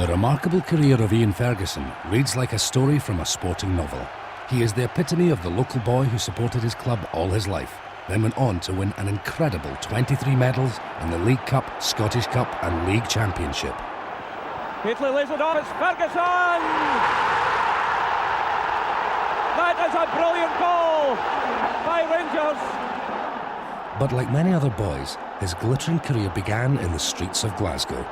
The remarkable career of Ian Ferguson reads like a story from a sporting novel. He is the epitome of the local boy who supported his club all his life, then went on to win an incredible 23 medals in the League Cup, Scottish Cup and League Championship. Gately lays it on, it's Ferguson! That is a brilliant goal by Rangers! But like many other boys, his glittering career began in the streets of Glasgow.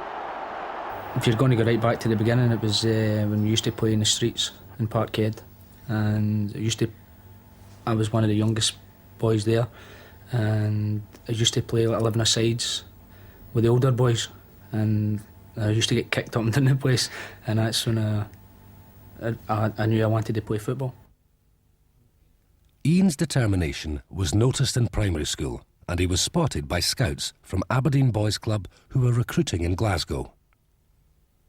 If you're going to go right back to the beginning, it was when we used to play in the streets in Parkhead, and I was one of the youngest boys there, and I used to play like 11-a-sides with the older boys, and I used to get kicked up and down the place, and that's when I knew I wanted to play football. Ian's determination was noticed in primary school, and he was spotted by scouts from Aberdeen Boys Club who were recruiting in Glasgow.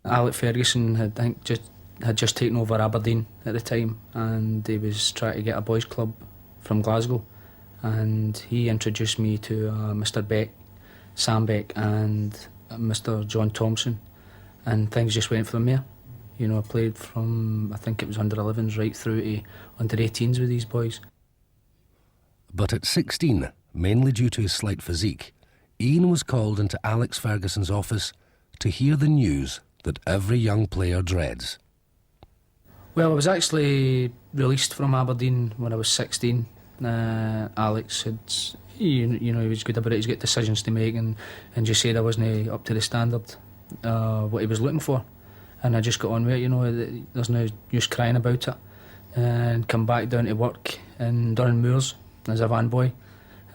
Alex Ferguson had just taken over Aberdeen at the time, and he was trying to get a boys' club from Glasgow, and he introduced me to Mr. Beck, Sam Beck and Mr. John Thompson, and things just went from there. You know, I played from, I think it was under 11s right through to under 18s with these boys. But at 16, mainly due to his slight physique, Ian was called into Alex Ferguson's office to hear the news that every young player dreads. Well, I was actually released from Aberdeen when I was 16. Alex had, you know, he was good about it. He's got decisions to make, and just said I wasn't up to the standard what he was looking for, and I just got on with it. You know, there's no use crying about it, and come back down to work in Durham Moors as a van boy,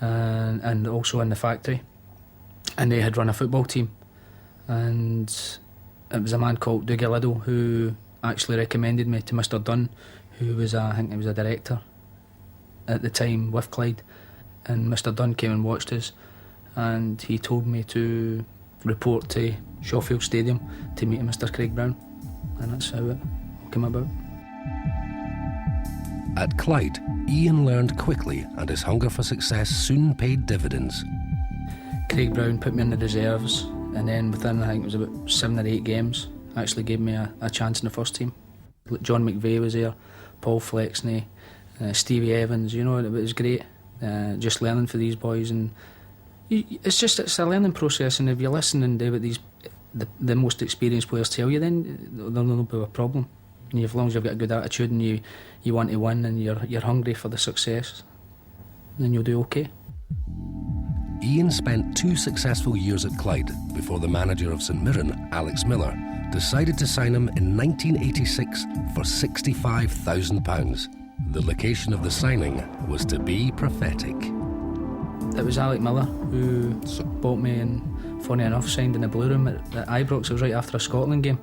and also in the factory, and they had run a football team, and it was a man called Dougie Liddell who actually recommended me to Mr. Dunn, who was I think he was a director at the time with Clyde, and Mr. Dunn came and watched us, and he told me to report to Shawfield Stadium to meet Mr. Craig Brown, and that's how it all came about. At Clyde, Ian learned quickly, and his hunger for success soon paid dividends. Craig Brown put me in the reserves, and then within, I think it was about 7 or 8 games, actually gave me a chance in the first team. John McVeigh was there, Paul Flexney, Stevie Evans. You know, it was great, just learning for these boys, and it's a learning process, and if you listen and do what the most experienced players tell you, then there'll be a problem. And as long as you've got a good attitude and you want to win and you're hungry for the success, then you'll do okay. Ian spent 2 successful years at Clyde before the manager of St Mirren, Alex Miller, decided to sign him in 1986 for £65,000. The location of the signing was to be prophetic. It was Alex Miller who bought me, and funny enough signed in the Blue Room at Ibrox. It was right after a Scotland game,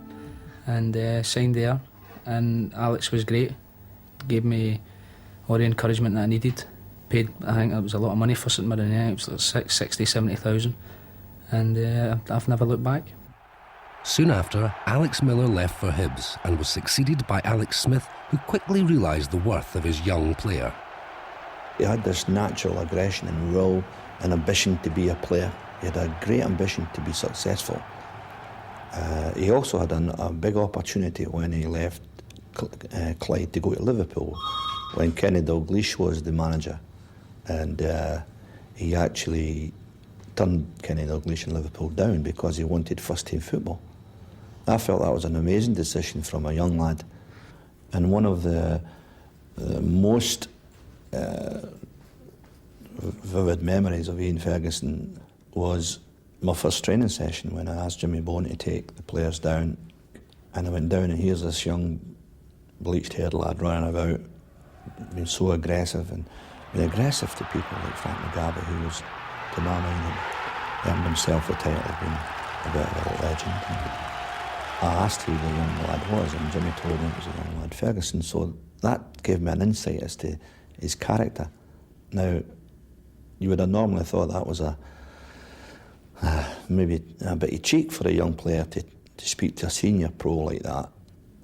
and signed there, and Alex was great, gave me all the encouragement that I needed. Paid, I think it was a lot of money for St Mirren, it was like 60,000-70,000, and I've never looked back. Soon after, Alex Miller left for Hibs and was succeeded by Alex Smith, who quickly realised the worth of his young player. He had this natural aggression and will and ambition to be a player. He had a great ambition to be successful. He also had a big opportunity when he left Clyde to go to Liverpool, when Kenny Dalglish was the manager. And he actually turned Kenny Dalglish in Liverpool down because he wanted first-team football. I felt that was an amazing decision from a young lad. And one of the most vivid memories of Ian Ferguson was my first training session when I asked Jimmy Bone to take the players down. And I went down, and here's this young bleached-haired lad running about, being so aggressive, and being aggressive to people like Frank McGarvey, who was, to my mind, earned himself the title of being a bit of a legend. And I asked who the young lad was, and Jimmy told me it was a young lad, Ferguson. So that gave me an insight as to his character. Now, you would have normally thought that was maybe a bit of cheek for a young player to speak to a senior pro like that,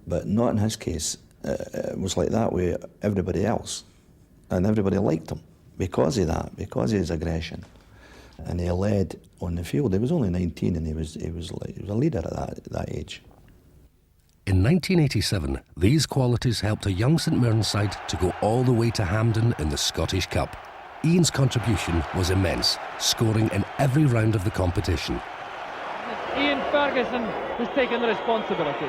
but not in his case. It was like that with everybody else, and everybody liked him because of that, because of his aggression. And he led on the field. He was only 19, and he was a leader at that age. In 1987, these qualities helped a young St Mirren side to go all the way to Hampden in the Scottish Cup. Ian's contribution was immense, scoring in every round of the competition. Ian Ferguson has taken the responsibility.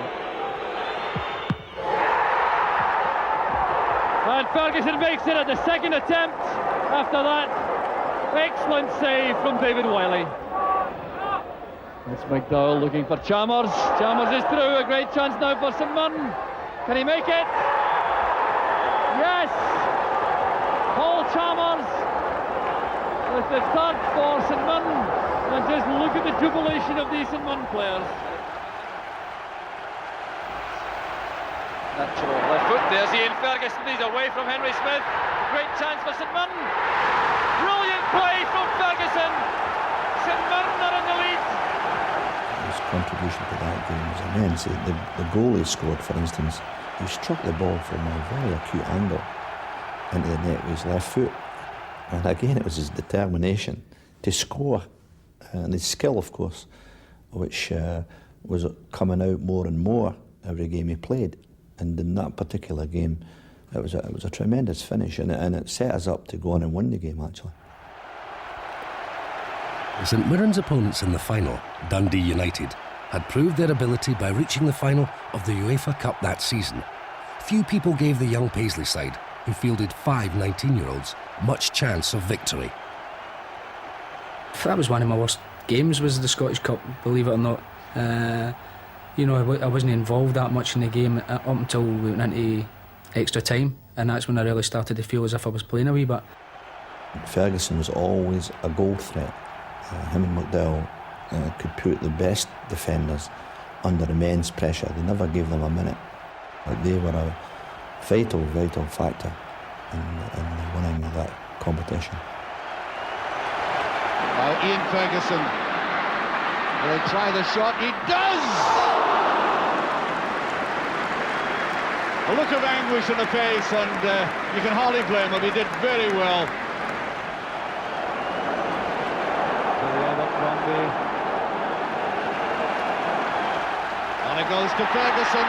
And Ferguson makes it at the second attempt. After that, excellent save from David Wiley. It's McDowell looking for Chalmers. Chalmers is through. A great chance now for St Mirren. Can he make it? Yes! Paul Chalmers with the third for St Mirren. And just look at the jubilation of these St Mirren players. Natural left foot. There's Ian Ferguson. He's away from Henry Smith. Great chance for St Mirren. Brilliant play from Ferguson. St Mirren are in the lead. His contribution to that game was immense. The goal he scored, for instance, he struck the ball from a very acute angle into the net with his left foot. And again, it was his determination to score and his skill, of course, which was coming out more and more every game he played. And in that particular game, it was a tremendous finish, and it set us up to go on and win the game, actually. St Mirren's opponents in the final, Dundee United, had proved their ability by reaching the final of the UEFA Cup that season. Few people gave the young Paisley side, who fielded 5 19-year-olds, much chance of victory. That was one of my worst games, was the Scottish Cup, believe it or not. You know, I wasn't involved that much in the game up until we went into extra time, and that's when I really started to feel as if I was playing a wee bit. Ferguson was always a goal threat. Him and McDowell could put the best defenders under immense pressure. They never gave them a minute. But they were a vital factor in the winning of that competition. Now Ian Ferguson will try the shot. He does! A look of anguish on the face, and you can hardly blame him. He did very well. On it goes to Ferguson.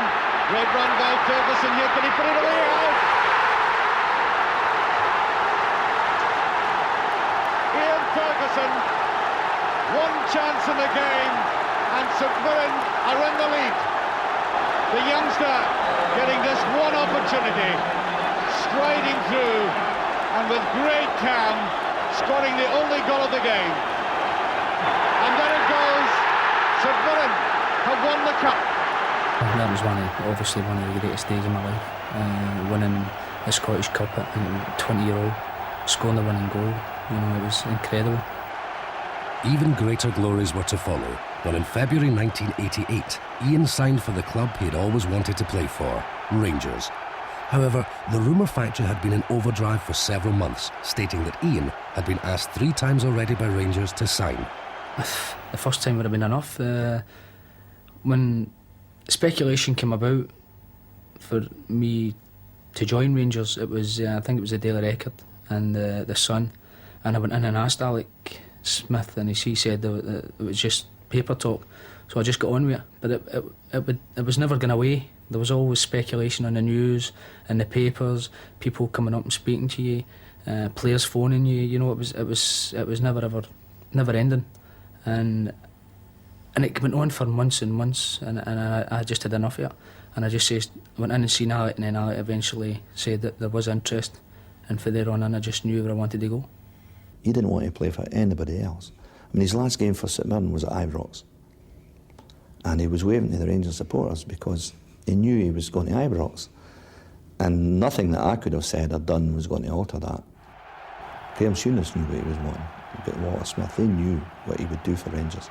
Great run by Ferguson here. Can he put it away? Out! Ian Ferguson, one chance in the game, and St Mirren are in the lead. The youngster getting this one opportunity, striding through, and with great calm, scoring the only goal of the game. And there it goes. St Mirren have won the cup. That was obviously one of the greatest days of my life. Winning the Scottish Cup at 20-year-old, scoring the winning goal. You know, it was incredible. Even greater glories were to follow when in February 1988, Ian signed for the club he had always wanted to play for, Rangers. However, the rumour factory had been in overdrive for several months, stating that Ian had been asked 3 times already by Rangers to sign. The first time would have been enough. When speculation came about for me to join Rangers, it was I think it was the Daily Record and the Sun, and I went in and asked Alex Smith, and he said that it was just paper talk, so I just got on with it. But it was never going away. There was always speculation on the news, in the papers, people coming up and speaking to you, players phoning you. You know, it was never ending, and it went on for months and months, and I just had enough of it. And I went in and seen Alec, and then Alec eventually said that there was interest, and from there on in I just knew where I wanted to go. He didn't want to play for anybody else. I mean, his last game for St Mirren was at Ibrox, and he was waving to the Rangers supporters because he knew he was going to Ibrox, and nothing that I could have said or done was going to alter that. Graham Souness knew what he was wanting, but Walter Smith, they knew what he would do for Rangers.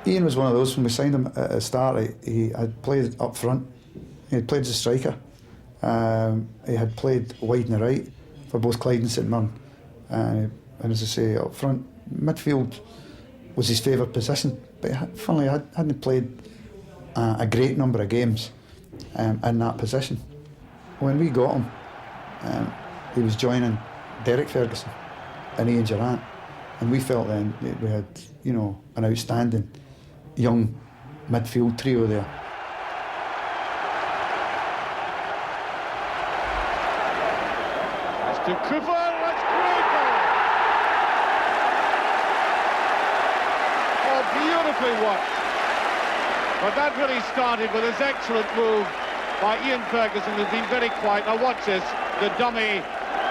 Ian was one of those, when we signed him at the start, he had played up front, he had played as a striker, he had played wide and right for both Clyde and St Mirren, and as I say, up front, midfield was his favourite position, but funnily hadn't played a great number of games in that position. When we got him, he was joining Derek Ferguson and Ian Durrant, and we felt then that we had, you know, an outstanding young midfield trio there. to Cooper, that's great goal! Oh, beautifully worked. But that really started with this excellent move by Ian Ferguson, who's been very quiet. Now watch this, the dummy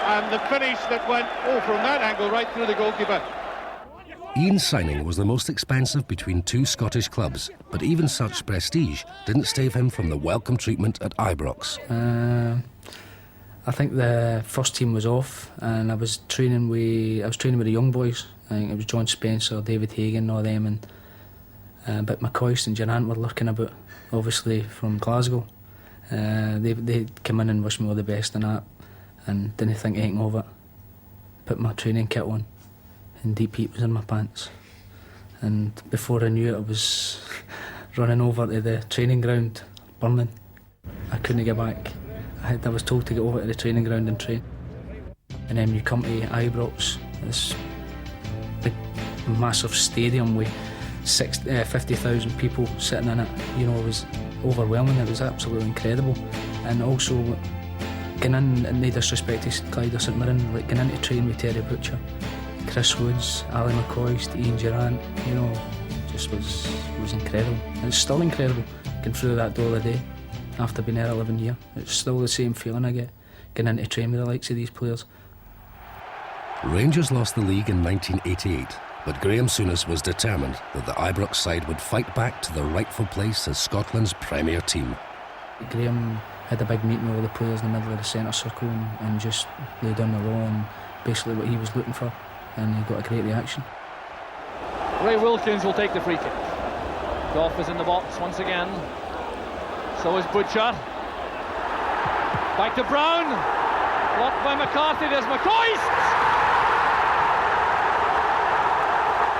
and the finish that went, from that angle right through the goalkeeper. Ian's signing was the most expensive between two Scottish clubs, but even such prestige didn't stave him from the welcome treatment at Ibrox. I think the first team was off, and I was training with the young boys. I think it was John Spencer, David Hagan, all them, and but McCoist and Durant were lurking about, obviously from Glasgow. They came in and wished me all the best and that, and didn't think anything of it. Put my training kit on, and deep heat was in my pants. And before I knew it, I was running over to the training ground, burning. I couldn't get back. I was told to get over to the training ground and train. And then you come to Ibrox, this big, massive stadium with 50,000 people sitting in it. You know, it was overwhelming. It was absolutely incredible. And also, getting in, and no disrespect to Clyde or St Mirren, like getting into train with Terry Butcher, Chris Woods, Ali McCoist, Ian Durant, you know, just was incredible. And it's still incredible getting through that door of the day after being there 11 years. It's still the same feeling I get getting into train with the likes of these players. Rangers lost the league in 1988, but Graham Souness was determined that the Ibrox side would fight back to the rightful place as Scotland's premier team. Graham had a big meeting with all the players in the middle of the centre circle and just laid down the law and basically what he was looking for, and he got a great reaction. Ray Wilkins will take the free kick. Goff is in the box once again. So is Butcher. Back to Brown. Blocked by McCarthy. There's McCoist.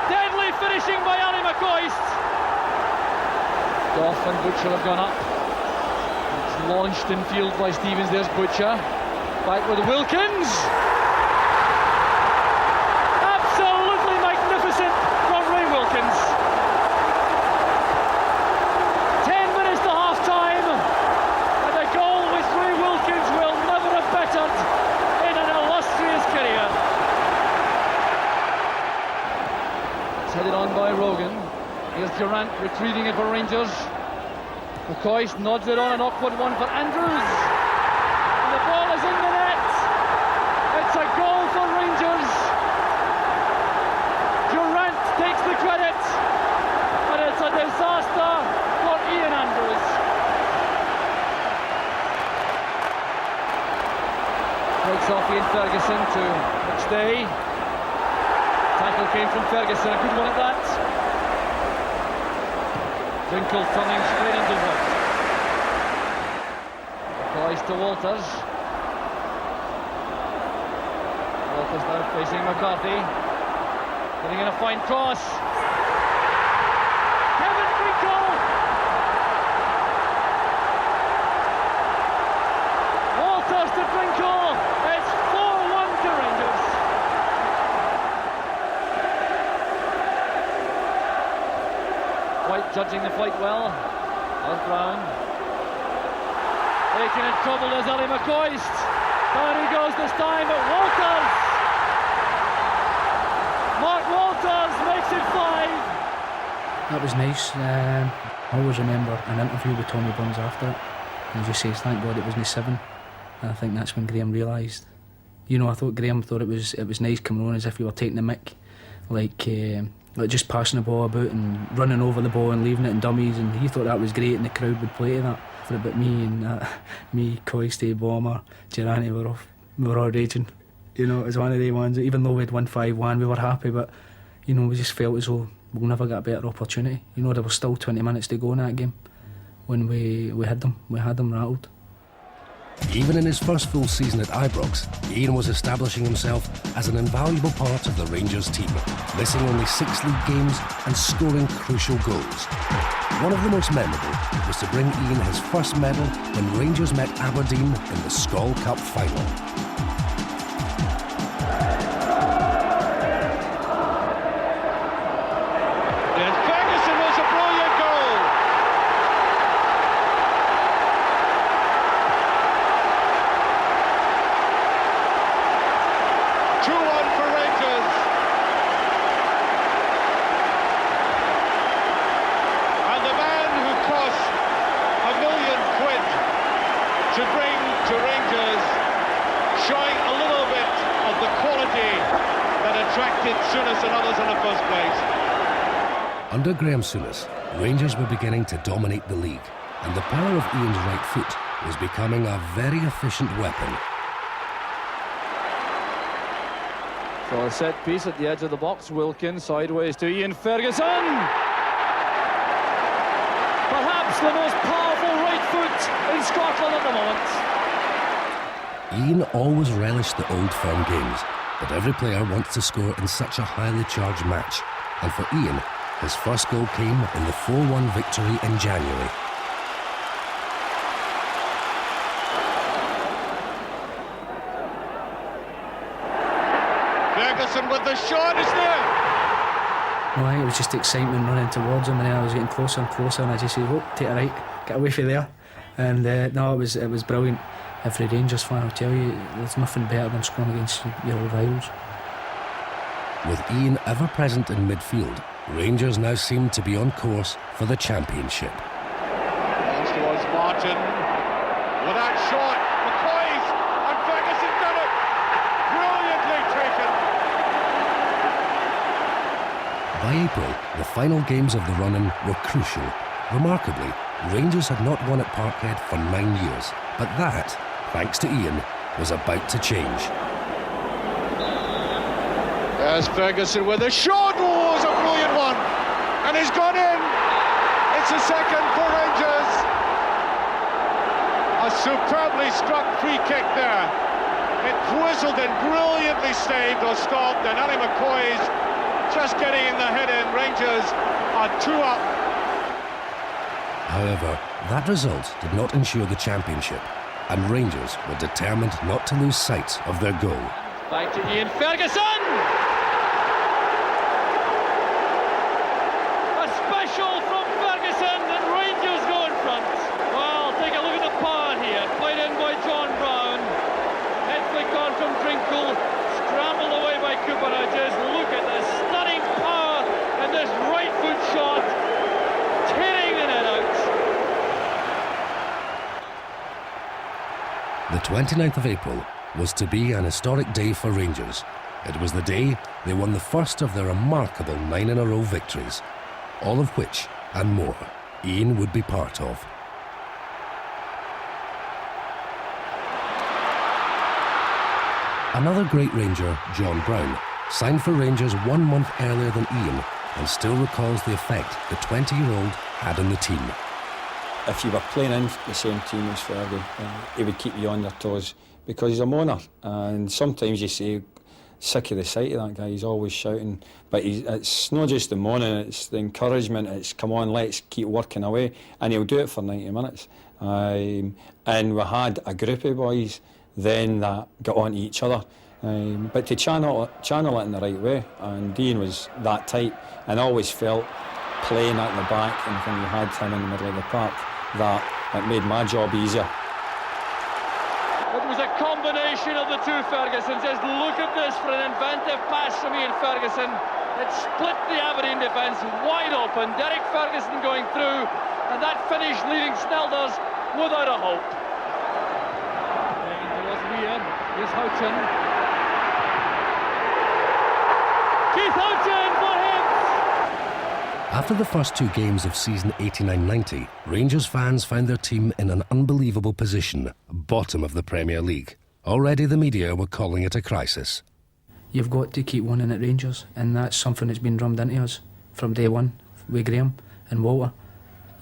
Deadly finishing by Ali McCoist. Goff and Butcher have gone up. It's launched in field by Stevens. There's Butcher. Back with Wilkins. Absolutely magnificent from Ray Wilkins. 10 minutes to half time, and a goal which Ray Wilkins will never have bettered in an illustrious career. It's headed on by Rogan. Here's Durant retrieving it for Rangers. McCoist nods it on, an awkward one for Andrews. And the ball is in the net. It's a goal for Rangers. Durant takes the credit, but it's a disaster for Ian Andrews. Breaks off Ian Ferguson to stay. Tackle came from Ferguson, a good one at that. Winkle turning straight into Wood. McCoist to Walters. Walters now facing McCarthy. Getting in a fine cross. Kevin Winkle! Walters to Winkle. It's 4-1 to Rangers. White judging the fight well. There's Brown. Taken in trouble as Ali McCoist. Down he goes this time, but Walters! Mark Walters makes it 5. That was nice. I always remember an interview with Tommy Burns after it, and he just says, thank God it wasn't 7. And I think that's when Graham realised. You know, I thought Graham thought it was nice coming on as if you were taking the mick, like just passing the ball about and running over the ball and leaving it in dummies, and he thought that was great and the crowd would play to that. But me, Coisty, Bomber, Girani, we were all raging. You know, it was one of the ones, even though we'd won 5-1, we were happy, but you know, we just felt as though we'll never get a better opportunity. You know, there was still 20 minutes to go in that game when we had them rattled. Even in his first full season at Ibrox, Ian was establishing himself as an invaluable part of the Rangers team, missing only 6 league games and scoring crucial goals. One of the most memorable was to bring Ian his first medal when Rangers met Aberdeen in the Skol Cup final. Ferguson was a brilliant goal. attracted Souness and others in the first place. Under Graham Souness, Rangers were beginning to dominate the league, and the power of Ian's right foot was becoming a very efficient weapon. So a set piece at the edge of the box. Wilkins sideways to Ian Ferguson. Perhaps the most powerful right foot in Scotland at the moment. Ian always relished the old firm games, but every player wants to score in such a highly charged match. And for Ian, his first goal came in the 4-1 victory in January. Ferguson with the shot is there. No, I think it was just excitement running towards him, and then I was getting closer and closer, and I just said, "Oh, take a right, get away from there." And no, it was brilliant. Every Rangers fan will tell you, there's nothing better than scoring against your old rivals. With Ian ever present in midfield, Rangers now seem to be on course for the championship. Comes towards Martin with that shot. McCoy's and Ferguson did it. Brilliantly taken. By April, the final games of the run-in were crucial. Remarkably, Rangers had not won at Parkhead for 9 years, but that, thanks to Ian, was about to change. There's Ferguson with a shot. Oh, it's a brilliant one. And he's gone in. It's a second for Rangers. A superbly struck free kick there. It whistled and brilliantly saved or stopped. And Ali McCoy's just getting in the head in. Rangers are 2 up. However, that result did not ensure the championship, and Rangers were determined not to lose sight of their goal. Back to Ian Ferguson. A special from Ferguson, and Rangers go in front. Well, take a look at the power here. Played in by John Brown. Head flick on from Drinkle. Scrambled away by Cooper. Just look at this stunning power and this right foot shot. Tearing the net out. The 29th of April was to be an historic day for Rangers. It was the day they won the first of their remarkable 9-in-a-row victories, all of which, and more, Ian would be part of. Another great Ranger, John Brown, signed for Rangers 1 month earlier than Ian, and still recalls the effect the 20-year-old had on the team. If you were playing in the same team as Fergie, he would keep you on your toes because he's a moaner, and sometimes you say, sick of the sight of that guy, he's always shouting, but it's not just the moaning, it's the encouragement, it's come on, let's keep working away, and he'll do it for 90 minutes. And we had a group of boys then that got on to each other, but to channel it in the right way, and Ian was that type, and I always felt playing at the back, and when you had him in the middle of the park, that it made my job easier. It was a combination of the two Fergusons. Just look at this for an inventive pass from Ian Ferguson. It split the Aberdeen defence wide open. Derek Ferguson going through, and that finish leaving Snelders without a hope. It was weird. Here's Houghton. Keith Houghton for him. After the first 2 games of season 89-90, Rangers fans found their team in an unbelievable position, bottom of the Premier League. Already the media were calling it a crisis. You've got to keep winning at Rangers, and that's something that's been drummed into us from day one with Graham and Walter.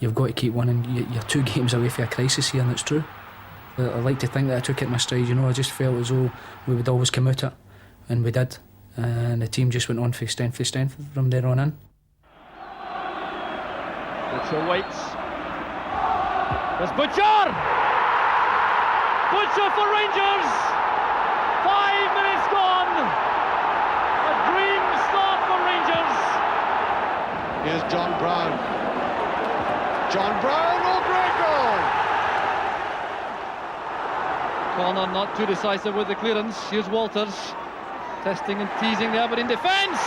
You've got to keep winning. You're 2 games away from a crisis here, and it's true. I like to think that I took it in my stride. I just felt as though we would always come out it, and we did. And the team just went on from strength to strength from there on in. Butcher waits. There's Butcher! Butcher for Rangers! 5 minutes gone! A dream start for Rangers! Here's John Brown. John Brown, oh, great goal! Connor not too decisive with the clearance. Here's Walters. Testing and teasing the Aberdeen defence.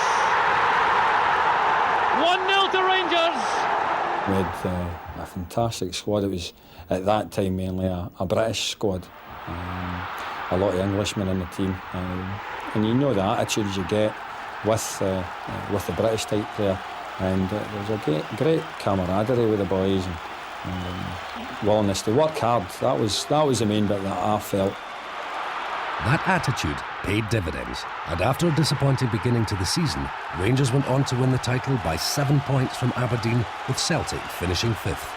1-0 to Rangers. We had a fantastic squad. It was, at that time, mainly a British squad. A lot of Englishmen in the team. And you know the attitudes you get with the British type player, and there was a great camaraderie with the boys and willingness to work hard. That was the main bit that I felt. That attitude paid dividends, and after a disappointing beginning to the season, Rangers went on to win the title by 7 points from Aberdeen, with Celtic finishing 5th.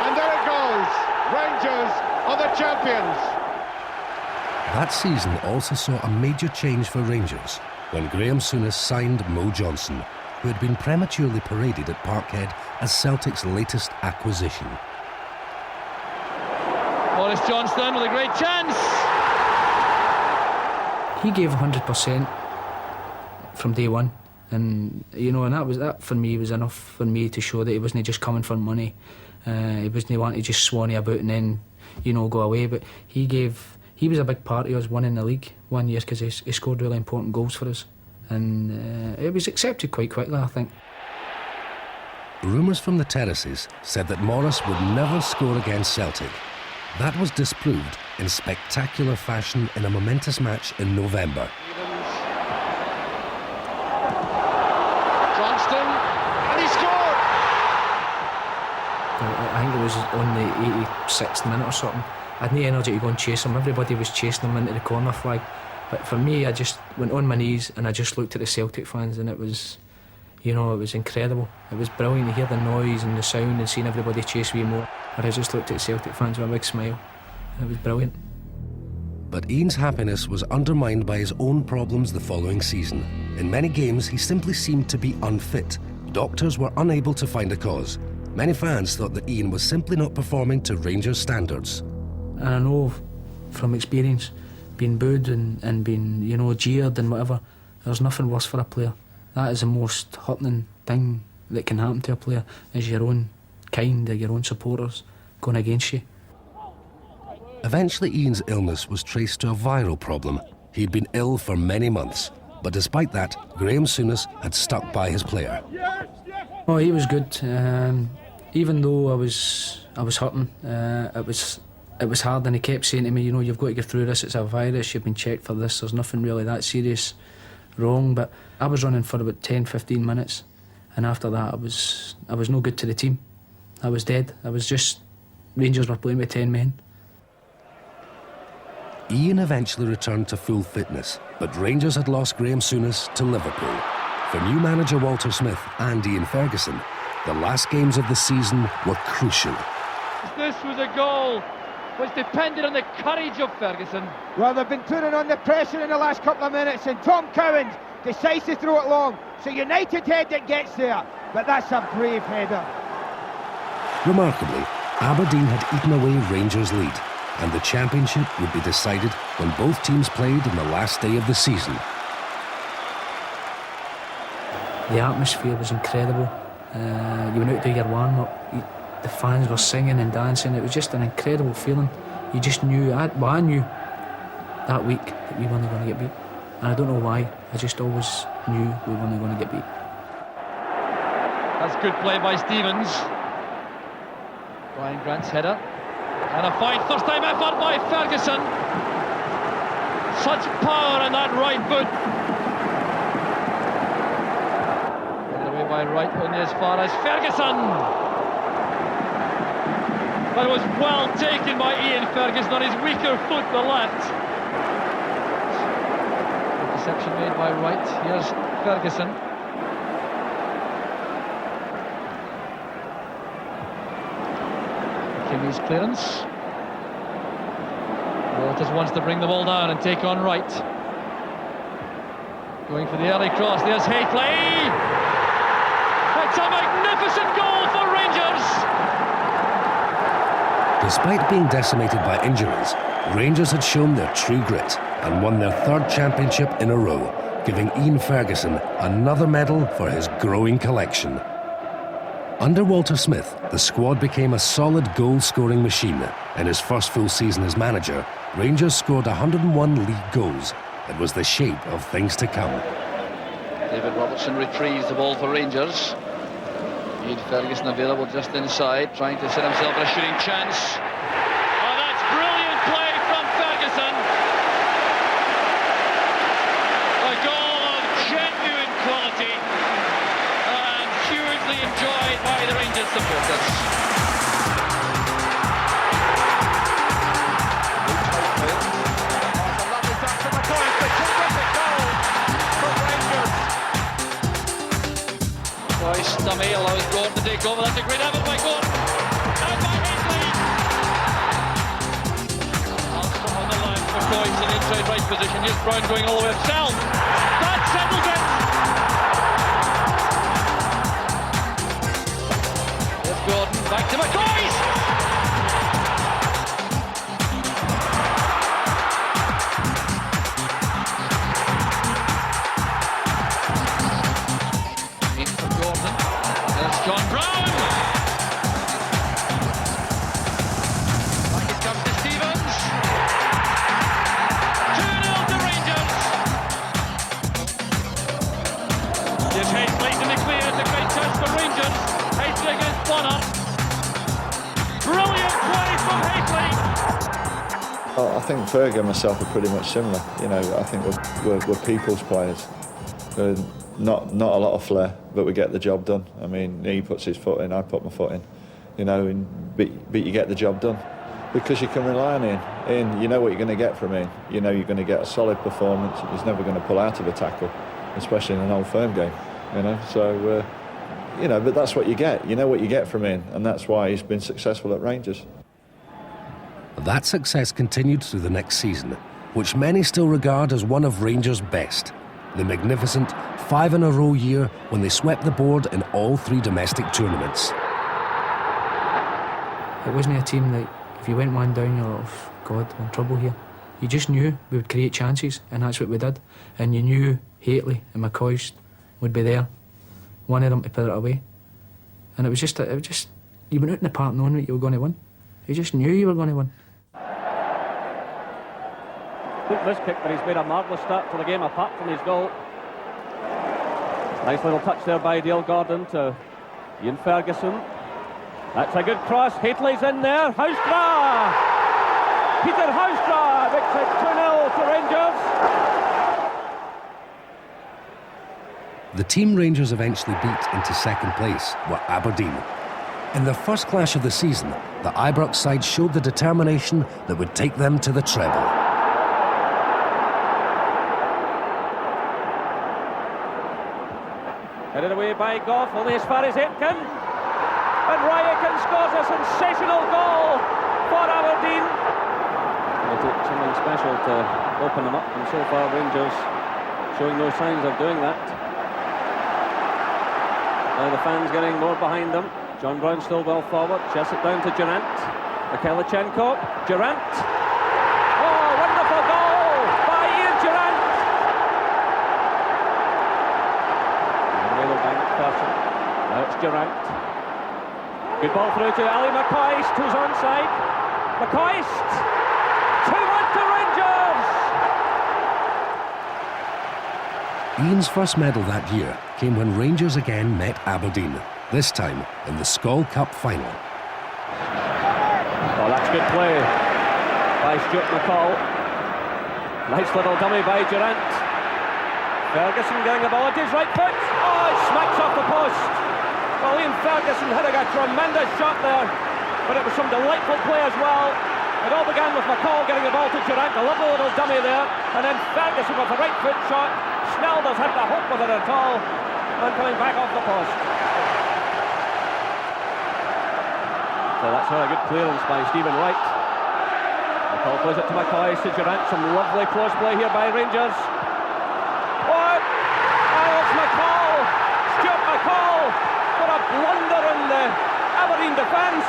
And there it goes. Rangers are the champions. That season also saw a major change for Rangers when Graham Souness signed Mo Johnston, who had been prematurely paraded at Parkhead as Celtic's latest acquisition. Maurice Johnston with a great chance. He gave 100% from day one, and and that for me was enough for me to show that he wasn't just coming for money. He wasn't wanting to just swanny about and then go away. But he was a big part of us winning the league one year because he scored really important goals for us, and it was accepted quite quickly, I think. Rumours from the terraces said that Morris would never score against Celtic. That was disproved in spectacular fashion in a momentous match in November. Johnston, and he scored! I think it was on the 86th minute or something. I had no energy to go and chase him. Everybody was chasing him into the corner flag. But for me, I just went on my knees and I just looked at the Celtic fans, and it was, it was incredible. It was brilliant to hear the noise and the sound and seeing everybody chase me more. I just looked at Celtic fans with a big smile. It was brilliant. But Ian's happiness was undermined by his own problems the following season. In many games, he simply seemed to be unfit. Doctors were unable to find a cause. Many fans thought that Ian was simply not performing to Rangers standards. And I know from experience, being booed and being, jeered and whatever, there's nothing worse for a player. That is the most hurting thing that can happen to a player, is your own kind or your own supporters going against you. Eventually, Ian's illness was traced to a viral problem. He'd been ill for many months, but despite that, Graham Souness had stuck by his player. Oh, he was good. Even though I was hurting, it was hard, and he kept saying to me, you've got to get through this. It's a virus. You've been checked for this. There's nothing really that serious wrong. But I was running for about 10-15 minutes, and after that, I was no good to the team. I was dead. Rangers were playing with 10 men. Ian eventually returned to full fitness, but Rangers had lost Graham Souness to Liverpool. For new manager Walter Smith and Ian Ferguson, the last games of the season were crucial. This was a goal which depended on the courage of Ferguson. Well, they've been putting on the pressure in the last couple of minutes, and Tom Cowan decides to throw it long. So United head that gets there, but that's a brave header. Remarkably, Aberdeen had eaten away Rangers' lead, and the championship would be decided when both teams played on the last day of the season. The atmosphere was incredible. You went out to your warm-up, the fans were singing and dancing. It was just an incredible feeling. You just knew, I knew that week that we weren't going to get beat. And I don't know why, I just always knew we weren't going to get beat. That's good play by Stevens. Brian Grant's header. And a fine first-time effort by Ferguson. Such power in that right boot. Get away by right, only as far as Ferguson. But it was well taken by Ian Ferguson on his weaker foot, the left. Interception made by Wright. Here's Ferguson. Kimmy's clearance. Walters wants to bring the ball down and take on Wright. Going for the early cross. There's Hayfley. It's a magnificent goal for Rangers. Despite being decimated by injuries, Rangers had shown their true grit and won their third championship in a row, giving Ian Ferguson another medal for his growing collection. Under Walter Smith, the squad became a solid goal-scoring machine. In his first full season as manager, Rangers scored 101 league goals. It was the shape of things to come. David Robertson retrieves the ball for Rangers. Ian Ferguson available just inside, trying to set himself a shooting chance. Oh, that's brilliant play from Ferguson. A goal supporters. A lovely touch from McCoy. It's a terrific goal from Rangers. Boyce, dummy, allows Gordon to take over. That's a great effort by Gordon. And by Haisley. Alston on the line for Boyce in inside right position. Here's Brown going all the way himself. That settles it. Here's Gordon, back to McCoy. In for Gordon. There's John Brown. Back it comes to Stevens. 2-0 to Rangers. Here's Haisley in the clear. It's a great chance for Rangers. Haisley against Bonner. Brilliant play from Haisley. I think Fergie and myself are pretty much similar. You know, I think we're people's players. Not a lot of flair, but we get the job done. I mean, he puts his foot in, I put my foot in. You know, but you get the job done because you can rely on Ian. Ian, you know what you're going to get from Ian. You know you're going to get a solid performance. He's never going to pull out of a tackle, especially in an Old Firm game. You know, so you know, but that's what you get. You know what you get from Ian, and that's why he's been successful at Rangers. That success continued through the next season, which many still regard as one of Rangers' best. The magnificent 5-in-a-row year when they swept the board in all 3 domestic tournaments. It wasn't a team that if you went one down, you're like, oh, God, we're in trouble here. You just knew we would create chances, and that's what we did. And you knew Haitley and McCoy would be there, one of them to put it away. And it was just you went out in the park knowing that you were going to win. You just knew you were going to win. Took this kick, but he's made a marvellous start to the game apart from his goal. Nice little touch there by Dale Gordon to Ian Ferguson. That's a good cross. Haitley's in there. Houstra! Peter Houstra makes it 2-0 to Rangers. The team Rangers eventually beat into second place were Aberdeen. In their first clash of the season, the Ibrox side showed the determination that would take them to the treble. Headed away by Goff, only as far as Aitken. And Ryakin scores a sensational goal for Aberdeen. It'll take something special to open them up, and so far Rangers showing no signs of doing that. Now the fans getting more behind them. John Brown still well forward, chests it down to Durant. Mikhailichenko, Durant. Oh, wonderful goal by Ian Durant. Now it's Durant. Good ball through to Ali McCoist, who's onside. McCoist! 2-1 to Rangers! Ian's first medal that year came when Rangers again met Aberdeen, this time in the Skol Cup final. Oh, that's good play by Stuart McCall. Nice little dummy by Durant. Ferguson getting the ball at his right foot. Oh, it smacks off the post. Well, Ian Ferguson hitting a tremendous shot there, but it was some delightful play as well. It all began with McCall getting the ball to Durant, a lovely little dummy there, and then Ferguson with a right foot shot. Snell doesn't have to hope with it at all, and coming back off the post. So that's a good clearance by Stephen Wright. McCall plays it to McCoy, to Durant. Some lovely close play here by Rangers. What? Oh, it's McCall! Stuart McCall for a blunder in the Aberdeen defence.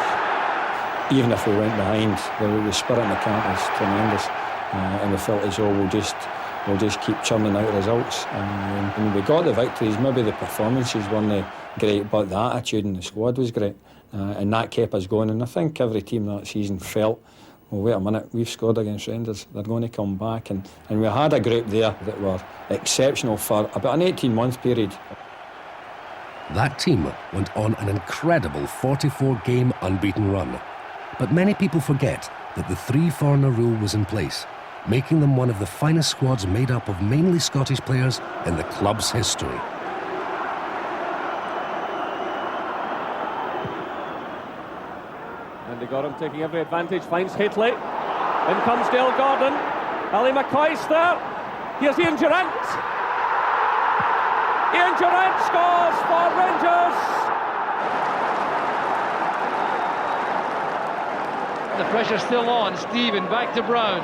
Even if we went behind, the spirit in the camp is tremendous, and we felt as though we'll just keep churning out results. And we got the victories. Maybe the performances weren't great, but the attitude in the squad was great, and that kept us going. And I think every team that season felt, well, wait a minute, we've scored against Rangers, they're going to come back. And we had a group there that were exceptional for about an 18-month period. That team went on an incredible 44-game unbeaten run. But many people forget that the 3-foreigner rule was in place, making them one of the finest squads made up of mainly Scottish players in the club's history. Gorham taking every advantage, finds Haitley. In comes Dale Gordon. Ali McCoy's there. Here's Ian Durrant. Ian Durrant scores for Rangers. The pressure still on. Stephen back to Brown,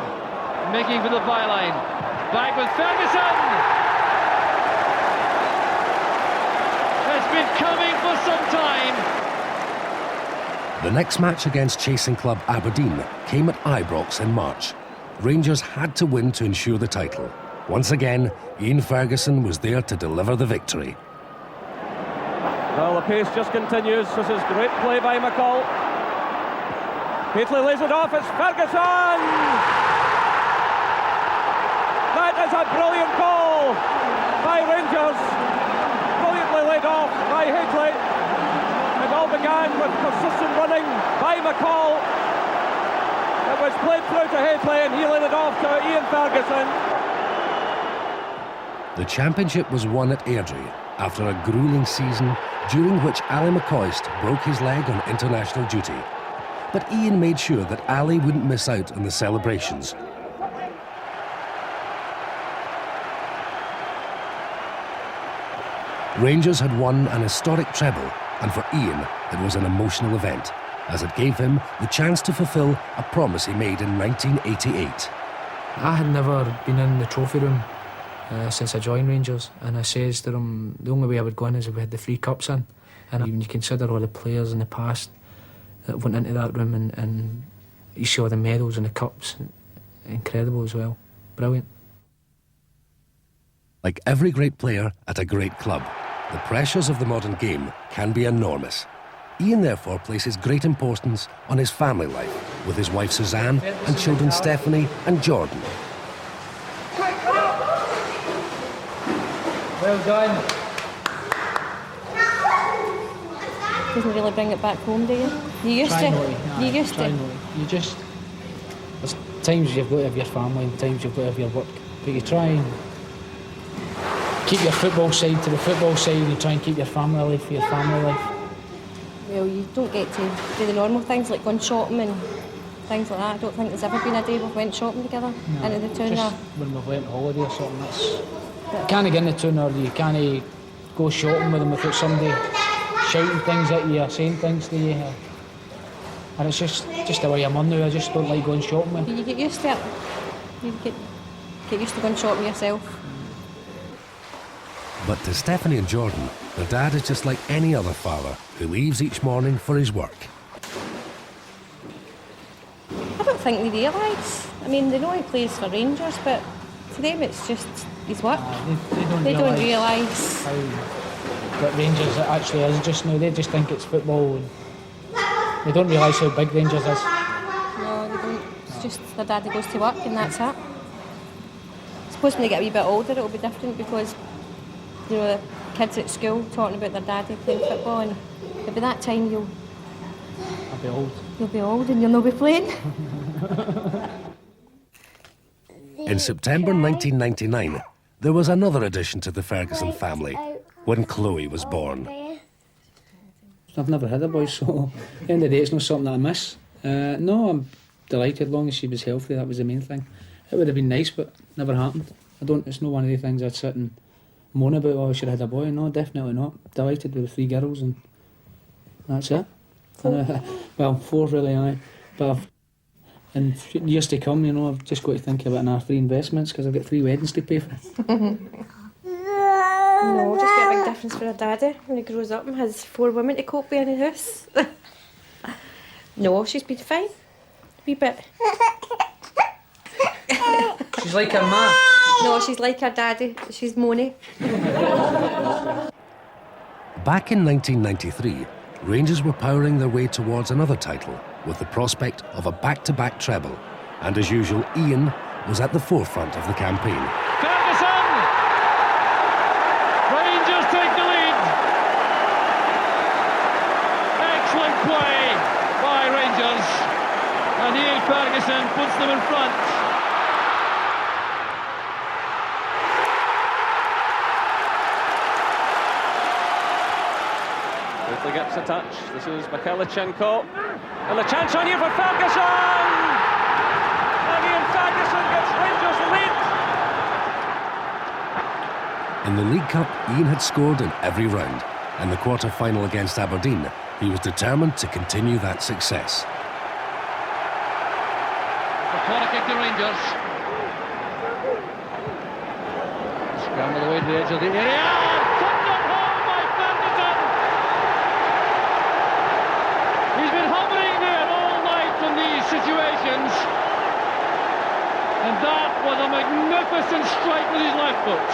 making for the byline. Back with Ferguson. It's been coming for some time. The next match against chasing club Aberdeen came at Ibrox in March. Rangers had to win to ensure the title. Once again, Ian Ferguson was there to deliver the victory. Well, the pace just continues. This is great play by McCall. Haitley lays it off, it's Ferguson! That is a brilliant goal by Rangers. Brilliantly laid off by Haitley. It all began with persistent running by McCall. It was played through to Haitley and he laid it off to Ian Ferguson. The championship was won at Airdrie after a gruelling season during which Ali McCoist broke his leg on international duty. But Ian made sure that Ali wouldn't miss out on the celebrations. Rangers had won an historic treble, and for Ian it was an emotional event, as it gave him the chance to fulfil a promise he made in 1988. I had never been in the trophy room since I joined Rangers, and I says to them the only way I would go in is if we had the 3 cups in. And when you consider all the players in the past that went into that room, and you saw the medals and the cups, incredible as well, brilliant. Like every great player at a great club, the pressures of the modern game can be enormous. Ian therefore places great importance on his family life, with his wife Suzanne and children Stephanie and Jordan. Well done. Doesn't really bring it back home, do you? You used to. You used to. You just. There's times you've got to have your family and times you've got to have your work, but you try and keep your football side to the football side, and you try and keep your family life for your family life. Well, you don't get to do the normal things like going shopping and things like that. I don't think there's ever been a day we've went shopping together into the town. Just when we've went on holiday or something, you can't get in the town, or you can't go shopping with them without somebody shouting things at you or saying things to you. And it's just the way I'm on now. I just don't like going shopping with. You get used to it. You get used to going shopping yourself. But to Stephanie and Jordan, their dad is just like any other father who leaves each morning for his work. I don't think they realise. I mean, they know he plays for Rangers, but to them it's just his work. They don't realise what Rangers actually is just now. They just think it's football, and they don't realise how big Rangers is. No, they don't. It's just their daddy goes to work and that's it. I suppose when they get a wee bit older it'll be different, because you know, the kids at school talking about their daddy playing football, and it'll be that time I'll be old. You'll be old and you'll not be playing. In September 1999, there was another addition to the Ferguson family when Chloe was born. I've never had a boy, so at the end of the day it's not something that I miss. No, I'm delighted, as long as she was healthy. That was the main thing. It would have been nice, but never happened. It's not one of the things I'd sit and moan about, oh, I should have had a boy. No, definitely not. Delighted with the 3 girls, and that's it. Well, 4 really, aye. But in years to come, you know, I've just got to think about another 3 investments, because I've got 3 weddings to pay for. No, just be a big difference for a daddy when he grows up and has 4 women to cope with in the house. No, she's been fine. A wee bit. She's like her ma. No, she's like her daddy. She's moany. Back in 1993, Rangers were powering their way towards another title with the prospect of a back-to-back treble. And as usual, Ian was at the forefront of the campaign. Ferguson! Rangers take the lead. Excellent play by Rangers. And Ian Ferguson puts them in front. Hopefully gets a touch. This is Mikhailichenko. And the chance on here for Ferguson! And Ian Ferguson gets Rangers the lead. In the League Cup, Ian had scored in every round. In the quarter-final against Aberdeen, he was determined to continue that success. The corner kick to Rangers. Scramble away to the edge of the area. Thundered home by Ferguson. He's been hovering there all night in these situations. And that was a magnificent strike with his left foot.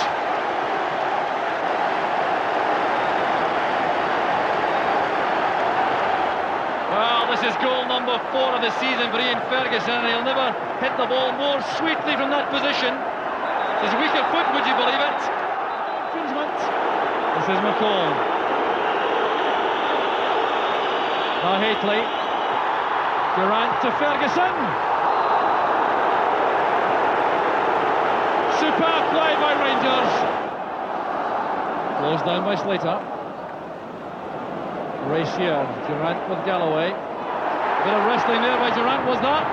Well, this is goal number 4 of the season for Ian Ferguson, and he'll never hit the ball more sweetly from that position. His weaker foot, would you believe it? Infringement. This is McCall. Now Haitley. Durant to Ferguson. Superb play by Rangers. Closed down by Slater. Race here, Durant with Galloway. Bit of wrestling there by Durant, was that?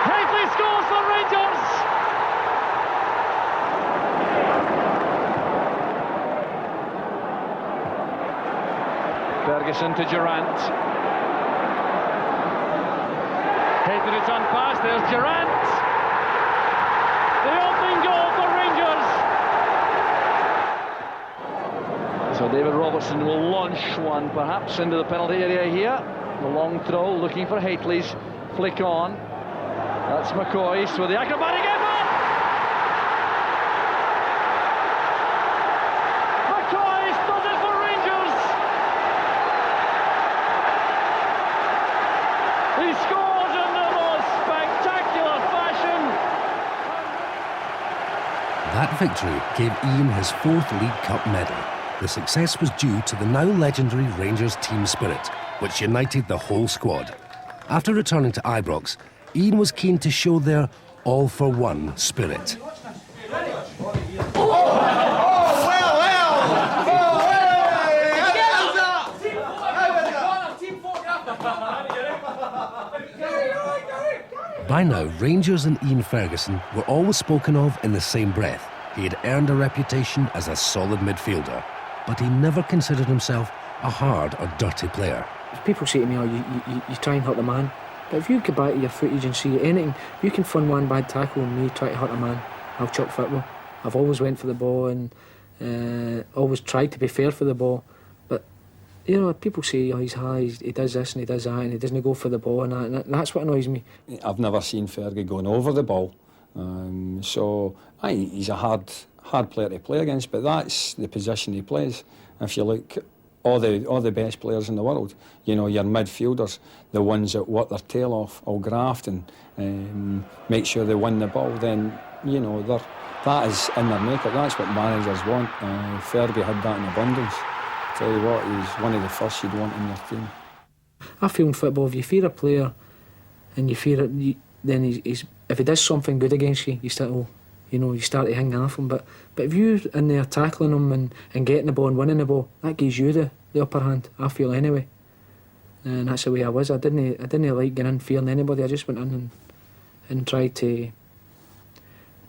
Haitley scores for Rangers! Ferguson to Durant. Haitley return pass, there's Durant. The opening goal for Rangers. So David Robertson will launch one perhaps into the penalty area here. The long throw looking for Haitley's flick on. That's McCoy's with the acrobatic effort. McCoy's does it for Rangers. He scores in the most spectacular fashion. That victory gave Ian his 4th League Cup medal. The success was due to the now legendary Rangers team spirit, which united the whole squad. After returning to Ibrox, Ian was keen to show their all-for-one spirit. By now, Rangers and Ian Ferguson were always spoken of in the same breath. He had earned a reputation as a solid midfielder, but he never considered himself a hard or dirty player. People say to me, you try and hurt the man. But if you go back to your footage and see anything, you can find one bad tackle and me try to hurt a man, I'll chuck football. I've always went for the ball and always tried to be fair for the ball. But, you know, people say, he does this and he does that and he doesn't go for the ball and that. And that's what annoys me. I've never seen Fergie going over the ball. So he's a hard player to play against, but that's the position he plays. If you look, all the best players in the world, you know, your midfielders, the ones that work their tail off, all graft and make sure they win the ball, then, you know, that is in their makeup. That's what managers want. Fergie had that in abundance. Tell you what, he's one of the first you'd want in your team. I feel in football, if you fear a player and you fear it, then he's if he does something good against you, you start to hang off him. But if you're in there tackling him and getting the ball and winning the ball, that gives you the upper hand, I feel anyway. And that's the way I was. I didn't like getting in fearing anybody. I just went in and tried to,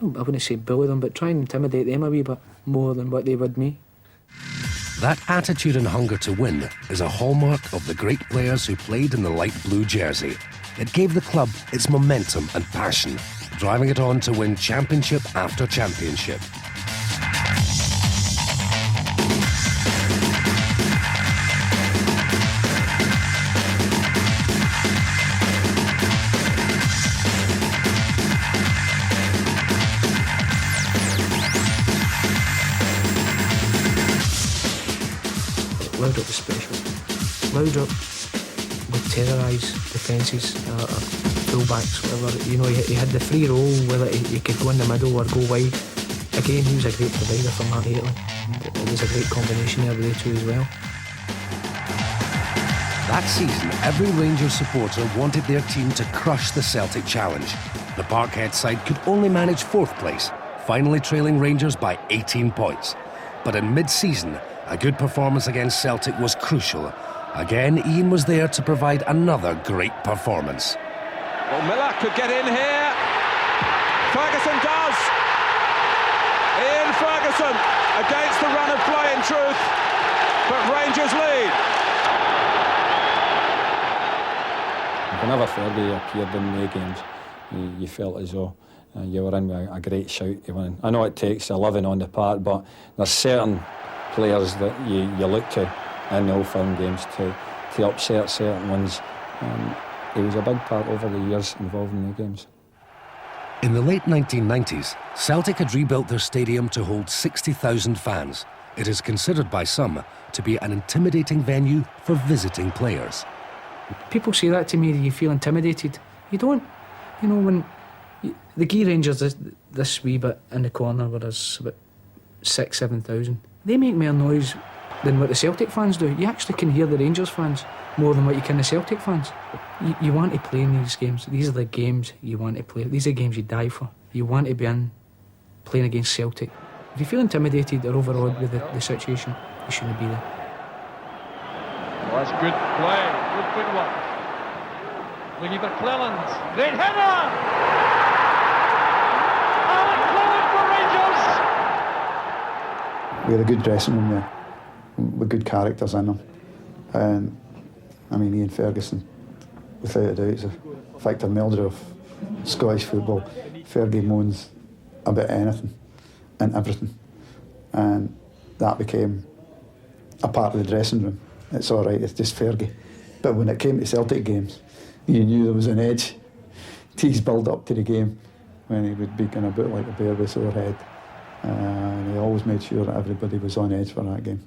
I wouldn't say bully them, but try and intimidate them a wee bit more than what they would me. That attitude and hunger to win is a hallmark of the great players who played in the light blue jersey. It gave the club its momentum and passion, driving it on to win championship after championship. Loudrup was special. Loudrup would terrorise defences, full-backs, whatever. You know, he had the free roll, whether he could go in the middle or go wide. Again, he was a great provider for Matt Haitley. It was a great combination there with the two as well. That season, every Rangers supporter wanted their team to crush the Celtic challenge. The Parkhead side could only manage 4th place, finally trailing Rangers by 18 points. But in mid-season, A good performance against Celtic was crucial. Again, Ian was there to provide another great performance. Well, Miller could get in here. Ferguson does. Ian Ferguson against the run of play in truth, but Rangers lead. Whenever Fergie appeared in the games, you felt as though you were in with a great shout to win. I know it takes a living on the park, but there's certain players that you look to in the Old Firm games to upset certain ones. He was a big part over the years involved in the games. In the late 1990s, Celtic had rebuilt their stadium to hold 60,000 fans. It is considered by some to be an intimidating venue for visiting players. People say that to me, you feel intimidated. You don't. You know, when the Gee Rangers, this wee bit in the corner where there's about 6,000-7,000, they make more noise than what the Celtic fans do. You actually can hear the Rangers fans more than what you can the Celtic fans. You want to play in these games. These are the games you want to play. These are games you die for. You want to be in playing against Celtic. If you feel intimidated or overawed with the situation, you shouldn't be there. Well, that's good play, good footwork. Looking for Cleland. Great header! Alan Cleland for Rangers! We had a good dressing room there, with good characters in them. And I mean, Ian Ferguson, without a doubt, is a Victor Meldrew of Scottish football. Fergie moans about anything and everything. And that became a part of the dressing room. It's all right, it's just Fergie. But when it came to Celtic games, you knew there was an edge to his build-up to the game, when he would be kind of about like a bear with a sore head. And he always made sure that everybody was on edge for that game.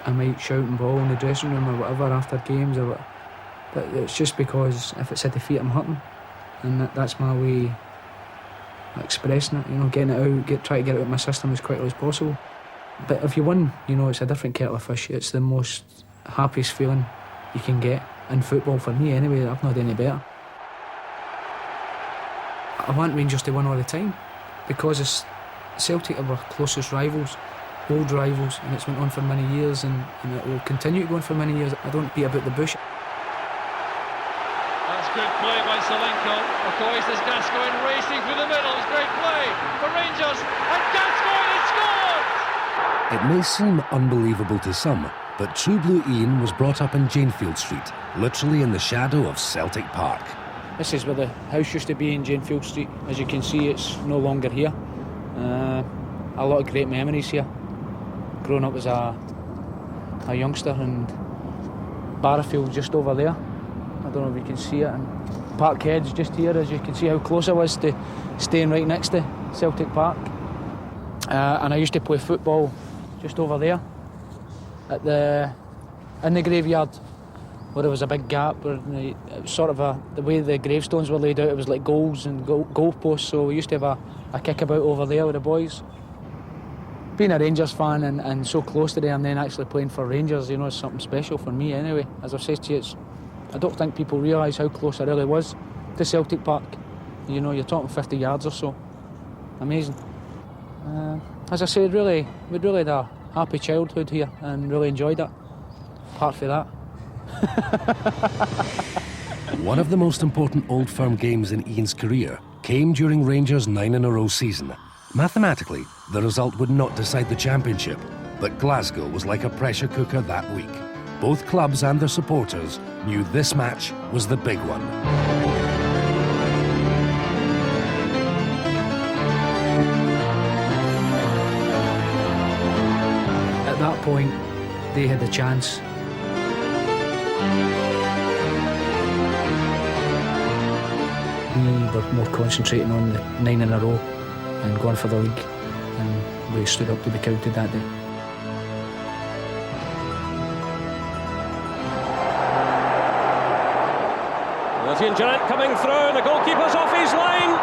I might shout and bawl in the dressing room or whatever after games, or what, but it's just because if it's a defeat, I'm hurting, and that's my way of expressing it. You know, getting it out, try to get it out of my system as quickly as possible. But if you win, you know, it's a different kettle of fish. It's the most happiest feeling you can get in football, for me anyway. I've not done any better. I want Rangers to win all the time, because Celtic are our closest rivals, old rivals, and it's went on for many years, and it will continue to go on for many years. I don't beat about the bush. That's good play by Solenko. McCoy says Gascoigne racing through the middle. It's great play for Rangers, and Gascoigne has scored! It may seem unbelievable to some, but True Blue Ian was brought up in Janefield Street, literally in the shadow of Celtic Park. This is where the house used to be in Janefield Street. As you can see, it's no longer here. A lot of great memories here. Growing up as a youngster, and Barrowfield just over there. I don't know if you can see it. And Parkhead's just here, as you can see how close I was to staying right next to Celtic Park. And I used to play football just over there in the graveyard, where there was a big gap, where it was sort of the way the gravestones were laid out, it was like goals and goal posts, so we used to have a kickabout over there with the boys. Being a Rangers fan and so close to them, and then actually playing for Rangers, you know, is something special for me anyway. As I've said to you, I don't think people realise how close I really was to Celtic Park. You know, you're talking 50 yards or so. Amazing. As I said, we really had a happy childhood here and really enjoyed it. Apart from that. One of the most important Old Firm games in Ian's career came during Rangers' 9-in-a-row season. Mathematically, the result would not decide the championship, but Glasgow was like a pressure cooker that week. Both clubs and their supporters knew this match was the big one. At that point, they had the chance. We were more concentrating on the 9 in a row and going for the league, and we stood up to be counted that day. Durant coming through, the goalkeeper's off his line.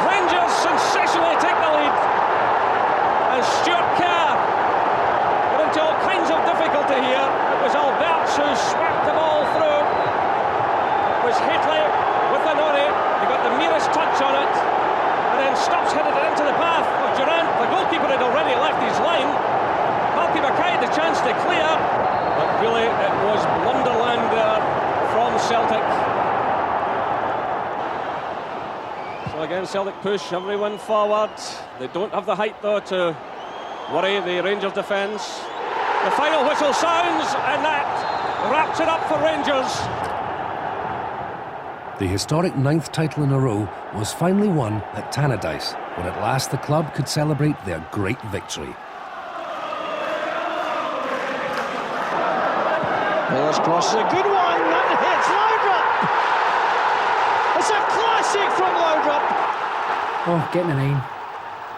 Rangers sensationally take the lead, and Stuart Kerr got into all kinds of difficulty here. It was Alberts who swept the ball through. It was Hitley with the noddy. He got the merest touch on it, and then stops, headed it into the path of Durant. The goalkeeper had already left his line. Malky Mackay had the chance to clear, but really it was blunderland there from Celtic. So again, Celtic push everyone forward. They don't have the height though to worry the Rangers defence. The final whistle sounds, and that wraps it up for Rangers. The historic 9th title in a row was finally won at Tannadice, when at last the club could celebrate their great victory. Miller's cross is a good one, and hits Laudrup. It's a classic from Laudrup. Oh, getting a 9.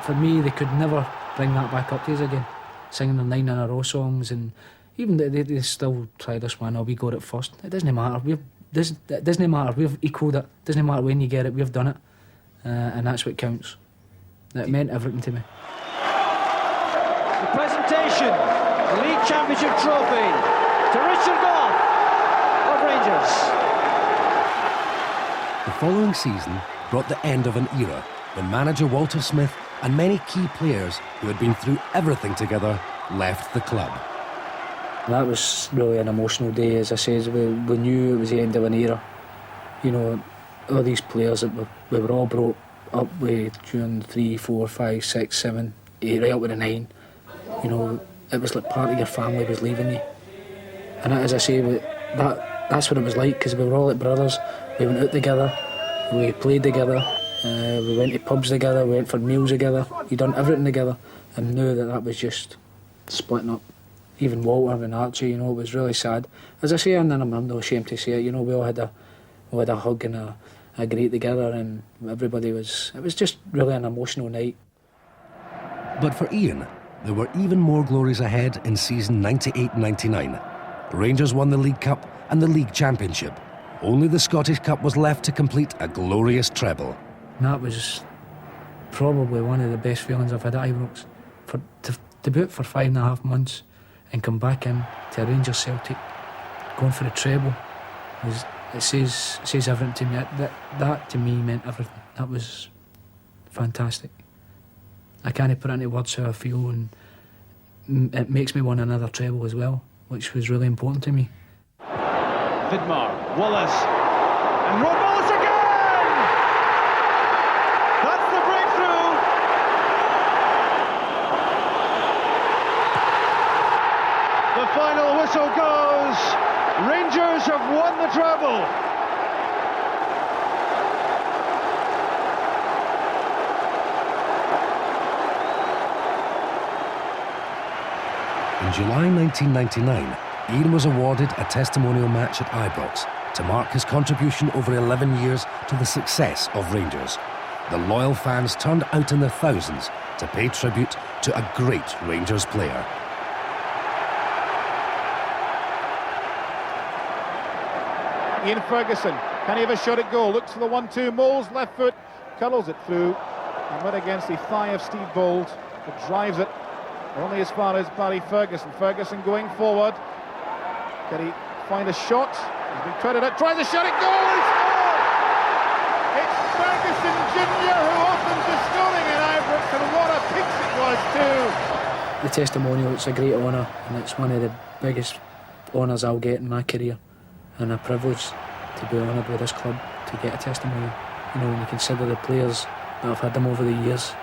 For me, they could never bring that back up to us again. Singing the 9 in a row songs, and even they still try this one, oh, we got it first. It doesn't matter. It doesn't matter. We've equalled it. It doesn't matter when you get it. We've done it, and that's what counts. It meant everything to me. The presentation, the League Championship trophy to Richard Gough of Rangers. The following season brought the end of an era when manager Walter Smith and many key players who had been through everything together left the club. That was really an emotional day. As I said, we knew it was the end of an era. You know, all these players that we were all brought up with June 3, 4, 5, 6, 7, 8, right up with a 9. You know, it was like part of your family was leaving you. And as I say, that's what it was like, because we were all like brothers. We went out together, we played together, we went to pubs together, we went for meals together. We done everything together, and knew that was just splitting up. Even Walter and Archie, you know, it was really sad. As I say, and I'm not ashamed to say it, you know, we all had a hug and a greet together, and everybody it was just really an emotional night. But for Ian, there were even more glories ahead in season 98-99. Rangers won the League Cup and the League Championship. Only the Scottish Cup was left to complete a glorious treble. And that was probably one of the best feelings I've had at Ibrox. To be out for 5.5 months and come back in to a Rangers Celtic, going for a treble, it says everything to me. That to me meant everything. That was fantastic. I can't put into words how I feel, and it makes me want another treble as well, which was really important to me. Vidmar, Wallace, and Rod Wallace again! That's the breakthrough! The final whistle goes. Rangers have won the treble. In July 1999, Ian was awarded a testimonial match at Ibrox to mark his contribution over 11 years to the success of Rangers. The loyal fans turned out in their thousands to pay tribute to a great Rangers player. Ian Ferguson, can he have a shot at goal? Looks for the 1-2, Moles, left foot, curls it through, and went against the thigh of Steve Bold, but drives it only as far as Barry Ferguson. Ferguson going forward. Can he find a shot? He's been treaded out, tries a shot at goal, and scored! It's Ferguson Jr. who opens the scoring in Ibrox, and what a pitch it was too! The testimonial, it's a great honour, and it's one of the biggest honours I'll get in my career, and a privilege to be honoured with this club to get a testimonial. You know, when you consider the players that I've had them over the years,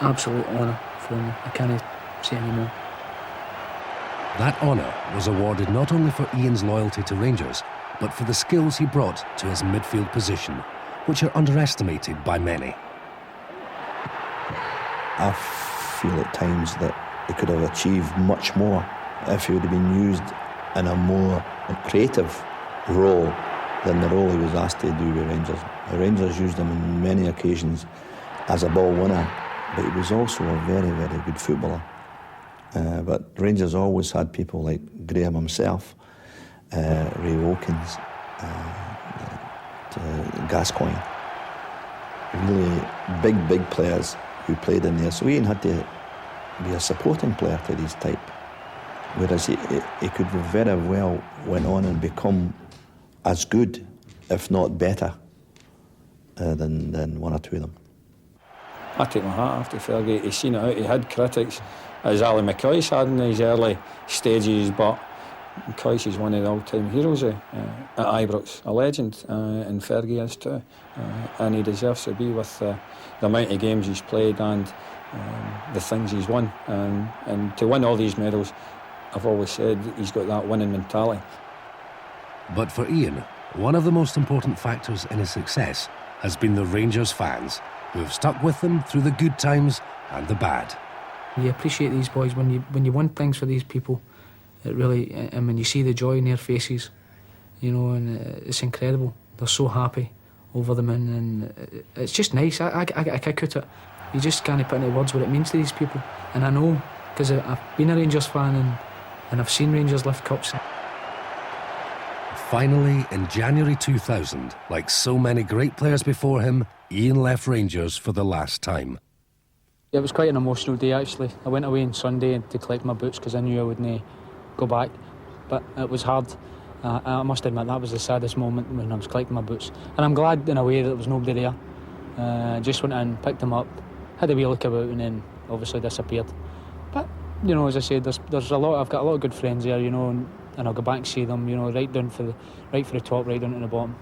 absolute honour for me. I can't say any more. That honour was awarded not only for Ian's loyalty to Rangers, but for the skills he brought to his midfield position, which are underestimated by many. I feel at times that he could have achieved much more if he would have been used in a more creative role than the role he was asked to do with Rangers. The Rangers used him on many occasions as a ball winner, but he was also a very, very good footballer. But Rangers always had people like Graham himself, Ray Wilkins, Gascoigne, really big players who played in there. So Ian had to be a supporting player to these type, whereas he could very well went on and become as good, if not better, than one or two of them. I take my hat off to Fergie. He's seen it out. He had critics, as Ali McCoy's had in his early stages, but McCoy's is one of the all-time heroes at Ibrox, a legend, and Fergie is too. And he deserves to be with the amount of games he's played and the things he's won. And to win all these medals, I've always said he's got that winning mentality. But for Ian, one of the most important factors in his success has been the Rangers fans, who have stuck with them through the good times and the bad. You appreciate these boys when you win things for these people. It really, and when you see the joy in their faces, you know, and it's incredible. They're so happy over them, and it's just nice. I kick at it. You just can't put into words what it means to these people. And I know, because I've been a Rangers fan and I've seen Rangers lift cups. Finally, in January 2000, like so many great players before him, Ian left Rangers for the last time. It was quite an emotional day, actually. I went away on Sunday to collect my boots because I knew I wouldn't go back, but it was hard. I must admit that was the saddest moment when I was collecting my boots, and I'm glad in a way that there was nobody there. Just went in, picked them up, had a wee look about, and then obviously disappeared. But you know, as I said, there's a lot. I've got a lot of good friends there, you know, and I'll go back and see them, you know, right from the top, right down to the bottom.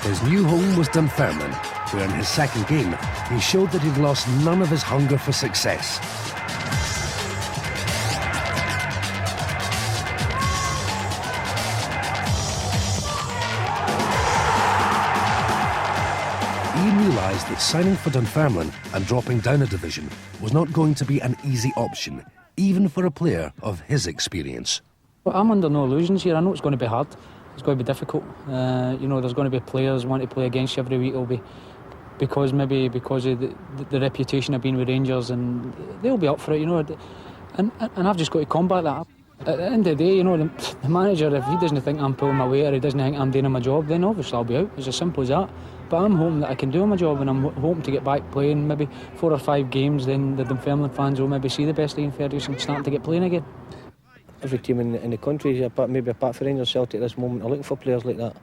His new home was Dunfermline, where in his second game he showed that he'd lost none of his hunger for success. Ian realised that signing for Dunfermline and dropping down a division was not going to be an easy option, even for a player of his experience. Well, I'm under no illusions here. I know it's going to be hard. It's going to be difficult. You know, there's going to be players want to play against you every week. It'll be because of the reputation of being with Rangers, and they'll be up for it. You know, and I've just got to combat that. At the end of the day, you know, the manager, if he doesn't think I'm pulling my weight or he doesn't think I'm doing my job, then obviously I'll be out. It's as simple as that. But I'm hoping that I can do my job, and I'm hoping to get back playing maybe 4 or 5 games. Then the Dunfermline fans will maybe see the best Ian Ferguson starting to get playing again. Every team in the country, maybe apart from Rangers, Celtic at this moment, are looking for players like that.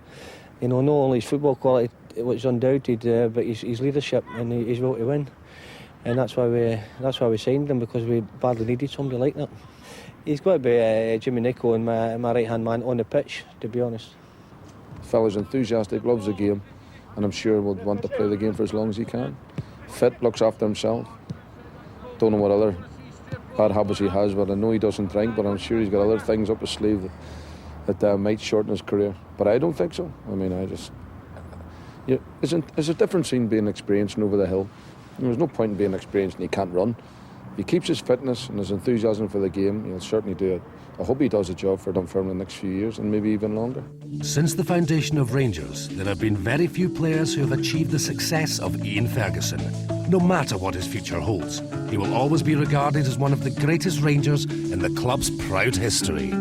You know, not only his football quality, which is undoubted, but his leadership and his will to win. And that's why we signed him, because we badly needed somebody like that. He's got to be Jimmy Nicholl and my right-hand man on the pitch, to be honest. Fella's enthusiastic, loves the game, and I'm sure would want to play the game for as long as he can. Fit, looks after himself. Don't know what other bad habits he has, but I know he doesn't drink, but I'm sure he's got other things up his sleeve that might shorten his career. But I don't think so. I mean, there's a difference in being experienced and over the hill. There's no point in being experienced and he can't run. If he keeps his fitness and his enthusiasm for the game, he'll certainly do it. I hope he does a job for Dunfermline in the next few years, and maybe even longer. Since the foundation of Rangers, there have been very few players who have achieved the success of Ian Ferguson. No matter what his future holds, he will always be regarded as one of the greatest Rangers in the club's proud history.